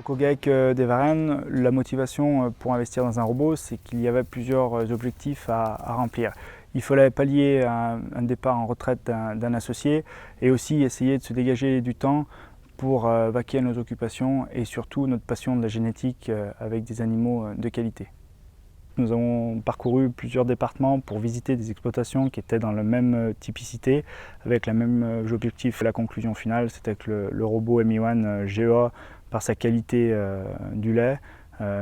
Au GAEC des Varennes, la motivation pour investir dans un robot, c'est qu'il y avait plusieurs objectifs à remplir. Il fallait pallier un départ en retraite d'un associé et aussi essayer de se dégager du temps pour vaquer à nos occupations et surtout notre passion de la génétique avec des animaux de qualité. Nous avons parcouru plusieurs départements pour visiter des exploitations qui étaient dans la même typicité, avec le même objectif. La conclusion finale, c'était que le robot ME1 GEA, par sa qualité du lait,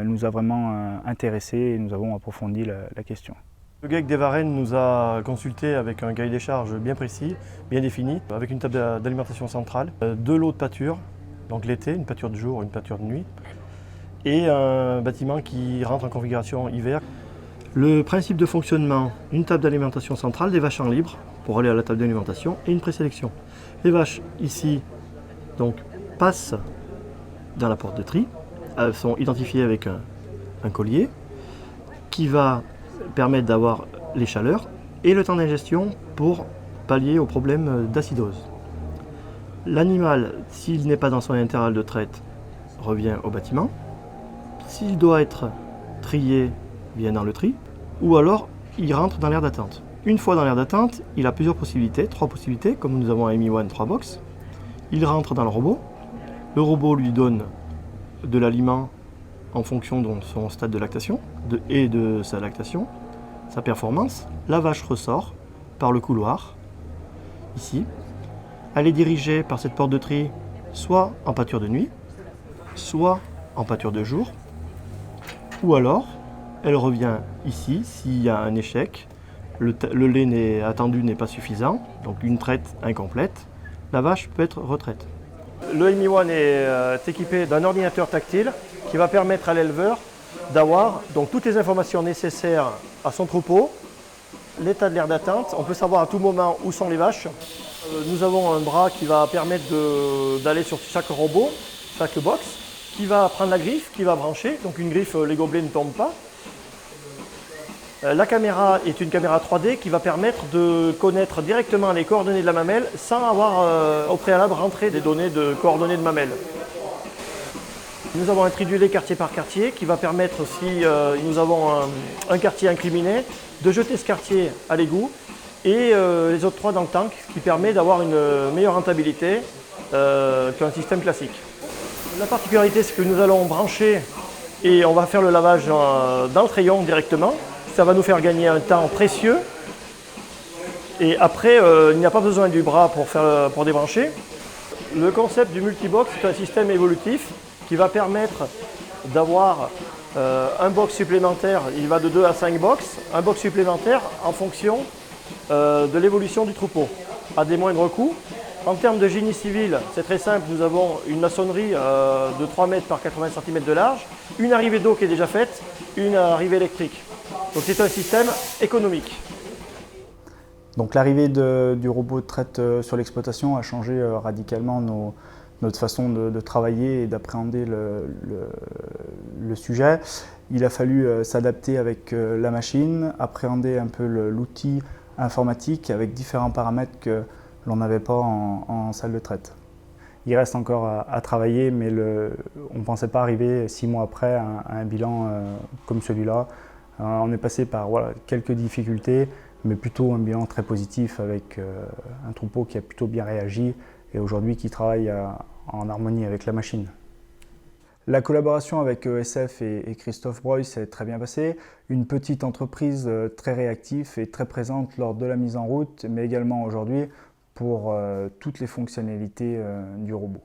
nous a vraiment intéressés et nous avons approfondi la question. Le GAEC des Varennes nous a consulté avec un cahier des charges bien précis, bien défini, avec une table d'alimentation centrale, 2 lots de pâture, donc l'été, une pâture de jour, une pâture de nuit, et un bâtiment qui rentre en configuration hiver. Le principe de fonctionnement, une table d'alimentation centrale, des vaches en libre pour aller à la table d'alimentation et une présélection. Les vaches ici donc, passent dans la porte de tri, elles sont identifiées avec un collier qui va permettre d'avoir les chaleurs et le temps d'ingestion pour pallier aux problèmes d'acidose. L'animal, s'il n'est pas dans son intervalle de traite, revient au bâtiment. S'il doit être trié, vient dans le tri, ou alors il rentre dans l'aire d'attente. Une fois dans l'aire d'attente, il a plusieurs possibilités, 3 possibilités, comme nous avons un ME1 3 box. Il rentre dans le robot lui donne de l'aliment en fonction de son stade de lactation et de sa lactation, sa performance. La vache ressort par le couloir, ici. Elle est dirigée par cette porte de tri, soit en pâture de nuit, soit en pâture de jour, ou alors elle revient ici s'il y a un échec, le lait attendu n'est pas suffisant, donc une traite incomplète, la vache peut être retraite. Le ME1 est équipé d'un ordinateur tactile qui va permettre à l'éleveur d'avoir donc toutes les informations nécessaires à son troupeau, l'état de l'aire d'attente, on peut savoir à tout moment où sont les vaches. Nous avons un bras qui va permettre d'aller sur chaque robot, chaque box, qui va prendre la griffe, qui va brancher, donc une griffe, les gobelets ne tombent pas. La caméra est une caméra 3D qui va permettre de connaître directement les coordonnées de la mamelle sans avoir au préalable rentré des données de coordonnées de mamelle. Nous avons introduit les quartier par quartier qui va permettre, si nous avons un quartier incriminé, de jeter ce quartier à l'égout et les autres 3 dans le tank, ce qui permet d'avoir une meilleure rentabilité qu'un système classique. La particularité, c'est que nous allons brancher et on va faire le lavage dans le rayon directement. Ça va nous faire gagner un temps précieux. Et après, il n'y a pas besoin du bras pour débrancher. Le concept du multibox, c'est un système évolutif qui va permettre d'avoir un box supplémentaire, il va de 2 à 5 box, un box supplémentaire en fonction de l'évolution du troupeau, à des moindres coûts. En termes de génie civil, c'est très simple, nous avons une maçonnerie de 3 mètres par 80 cm de large, une arrivée d'eau qui est déjà faite, une arrivée électrique. Donc c'est un système économique. Donc l'arrivée du robot de traite sur l'exploitation a changé radicalement notre façon de travailler et d'appréhender le sujet. Il a fallu s'adapter avec la machine, appréhender un peu l'outil informatique avec différents paramètres que l'on n'avait pas en salle de traite. Il reste encore à travailler, mais on ne pensait pas arriver 6 mois après à un bilan comme celui-là. On est passé par quelques difficultés, mais plutôt un bilan très positif avec un troupeau qui a plutôt bien réagi et aujourd'hui qui travaille en harmonie avec la machine. La collaboration avec ESF et Christophe Breuil s'est très bien passée. Une petite entreprise très réactive et très présente lors de la mise en route, mais également aujourd'hui pour toutes les fonctionnalités du robot.